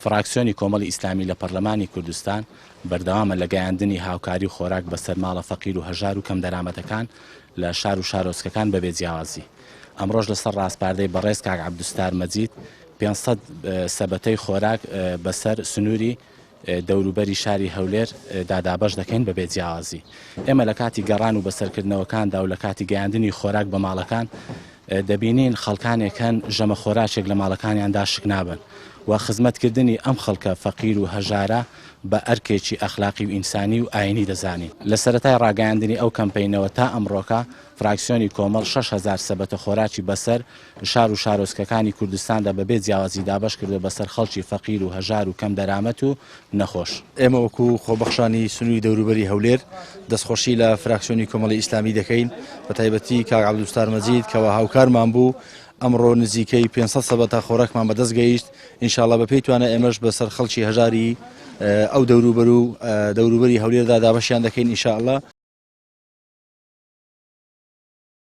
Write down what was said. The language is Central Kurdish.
فراکسیۆنی کۆمەڵی ئیسلامی لە پەرلەمانی کوردستان بەردەوامە لە گەیاندنی هاوکاری و خۆراک بەسەر ماڵە فەقیر و هەژار و کەم دەرامەتەکان لە شار و شارۆچکەکان بەبێ جیاوازی. ئەمڕۆژ لەسەر ڕاستپاردەی بەڕێز کاک عەبدولستار مەجید 500 سەبەتەی خۆراک بەسەر سنووری دەوروبەری شاری هەولێر دادابەش دەکەین بەبێ جیاوازی. ئێمە لە کاتی گەڕان و بەسەرکردنەوەکاندا و لە کاتی گەیاندنی خۆراک بە ماڵەکان دەبینین خەڵکانێکەن ژەمە خۆراکێک لە ماڵەکانیاندا شک نابن و خزمەتکردنی ئەم خەڵکە فەقیر و هەژارە بە ئەرکێکی ئەخلاقی و ئینسانی و ئاینی دەزانین. لە سەرەتای ڕاگەیاندنی ئەو کەمپەینەوە تا ئەمڕۆکە فراکسیۆنی کۆمەڵ 6,000 سەبەتە خۆراکی بەسەر شار و شارۆچکەکانی کوردستاندا بەبێ جیاوازی دابەش کردو بەسەر خەڵکی فەقیر و هەژار و کەم دەرامەت و نەخۆش. ئێمە وەکو خۆبەخشانی سنووری دەوروبەری هەولێر دەستخۆشی لە فراکسیۆنی کۆمەڵی ئیسلامی دەکەین بە تایبەتی کاک عەبدولستار مەجید کەەوە هاوکارمان بوو. ئەمڕۆ نزیکەی 500 سەبەتە خۆراکمان بەدەست گەیشت. ئینشاڵڵا بە پێی توانە ئێمەش بەسەر خەڵکی هەژاری ئەو دەوروبەری هەولێردا دابەشیان دەکەین ئینشاءڵڵا.